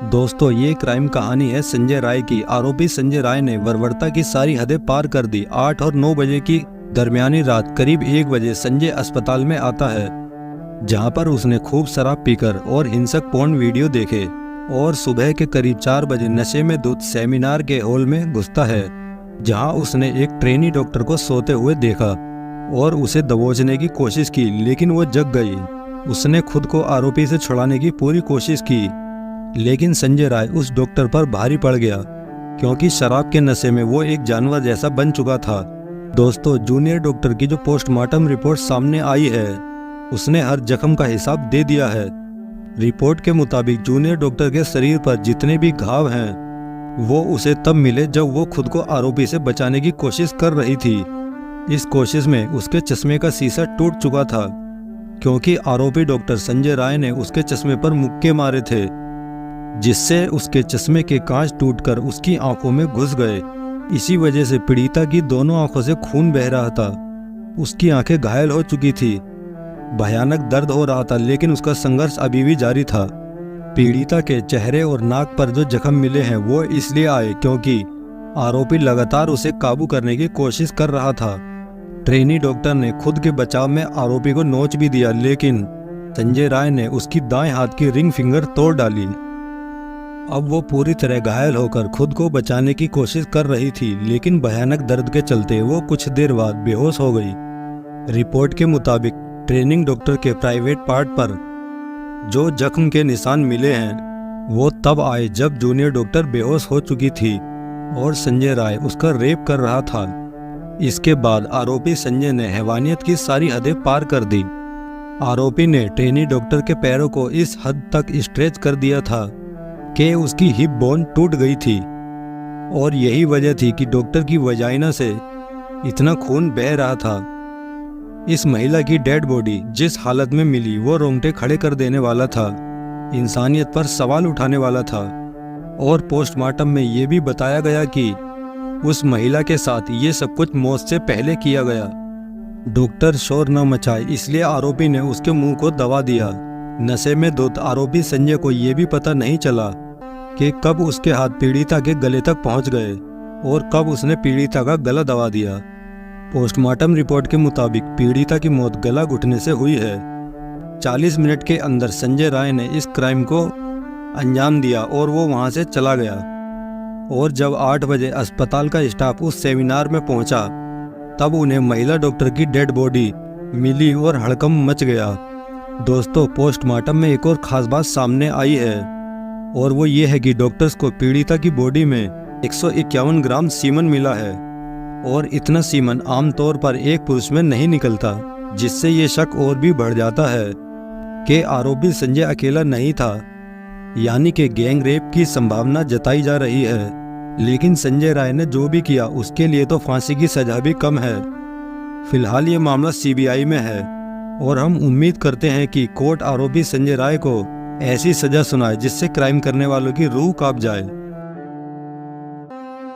दोस्तों, ये क्राइम कहानी है संजय राय की। आरोपी संजय राय ने बर्बरता की सारी हदें पार कर दी। 8 और 9 बजे की दरमियानी रात करीब 1 बजे संजय अस्पताल में आता है, जहां पर उसने खूब शराब पीकर और हिंसक पोर्न वीडियो देखे और सुबह के करीब 4 बजे नशे में धुत सेमिनार के हॉल में घुसता है, जहां उसने एक ट्रेनी डॉक्टर को सोते हुए देखा और उसे दबोचने की कोशिश की, लेकिन वो जग गई। उसने खुद को आरोपी से छुड़ाने की पूरी कोशिश की, लेकिन संजय राय उस डॉक्टर पर भारी पड़ गया, क्योंकि शराब के नशे में वो एक जानवर जैसा बन चुका था। दोस्तों, जूनियर डॉक्टर की जो पोस्टमार्टम रिपोर्ट सामने आई है, उसने हर जख्म का हिसाब दे दिया है। रिपोर्ट के मुताबिक जूनियर डॉक्टर के शरीर पर जितने भी घाव हैं, वो उसे तब मिले जब वो खुद को आरोपी से बचाने की कोशिश कर रही थी। इस कोशिश में उसके चश्मे का शीशा टूट चुका था, क्योंकि आरोपी डॉक्टर संजय राय ने उसके चश्मे पर मुक्के मारे थे, जिससे उसके चश्मे के कांच टूटकर उसकी आंखों में घुस गए। इसी वजह से पीड़िता की दोनों आंखों से खून बह रहा था। उसकी आंखें घायल हो चुकी थी, भयानक दर्द हो रहा था, लेकिन उसका संघर्ष अभी भी जारी था। पीड़िता के चेहरे और नाक पर जो जख्म मिले हैं, वो इसलिए आए क्योंकि आरोपी लगातार उसे काबू करने की कोशिश कर रहा था। ट्रेनी डॉक्टर ने खुद के बचाव में आरोपी को नोच भी दिया, लेकिन संजय राय ने उसकी दाएं हाथ की रिंग फिंगर तोड़ डाली। अब वो पूरी तरह घायल होकर खुद को बचाने की कोशिश कर रही थी, लेकिन भयानक दर्द के चलते वो कुछ देर बाद बेहोश हो गई। रिपोर्ट के मुताबिक ट्रेनिंग डॉक्टर के प्राइवेट पार्ट पर जो जख्म के निशान मिले हैं, वो तब आए जब जूनियर डॉक्टर बेहोश हो चुकी थी और संजय राय उसका रेप कर रहा था। इसके बाद आरोपी संजय ने हैवानियत की सारी हदें पार कर दी। आरोपी ने ट्रेनी डॉक्टर के पैरों को इस हद तक स्ट्रेच कर दिया था कि उसकी हिप बोन टूट गई थी, और यही वजह थी कि डॉक्टर की वजाइना से इतना खून बह रहा था। इस महिला की डेड बॉडी जिस हालत में मिली, वो रोंगटे खड़े कर देने वाला था, इंसानियत पर सवाल उठाने वाला था। और पोस्टमार्टम में ये भी बताया गया कि उस महिला के साथ ये सब कुछ मौत से पहले किया गया। डॉक्टर शोर न मचाए, इसलिए आरोपी ने उसके मुंह को दबा दिया। नशे में धुत आरोपी संजय को यह भी पता नहीं चला कि कब उसके हाथ पीड़िता के गले तक पहुंच गए और कब उसने पीड़िता का गला दबा दिया। पोस्टमार्टम रिपोर्ट के मुताबिक पीड़िता की मौत गला घुटने से हुई है। 40 मिनट के अंदर संजय राय ने इस क्राइम को अंजाम दिया और वो वहां से चला गया। और जब 8 बजे अस्पताल का स्टाफ उस सेमिनार में पहुंचा, तब उन्हें महिला डॉक्टर की डेड बॉडी मिली और हड़कंप मच गया। दोस्तों, पोस्टमार्टम में एक और खास बात सामने आई है, और वो ये है कि डॉक्टर्स को पीड़िता की बॉडी में 151 ग्राम सीमन मिला है, और इतना सीमन आमतौर पर एक पुरुष में नहीं निकलता, जिससे ये शक और भी बढ़ जाता है कि आरोपी संजय अकेला नहीं था, यानी कि गैंग रेप की संभावना जताई जा रही है। लेकिन संजय राय ने जो भी किया, उसके लिए तो फांसी की सजा भी कम है। फिलहाल ये मामला सीबीआई में है, और हम उम्मीद करते हैं कि कोर्ट आरोपी संजय राय को ऐसी सजा सुनाए जिससे क्राइम करने वालों की रूह कांप जाए।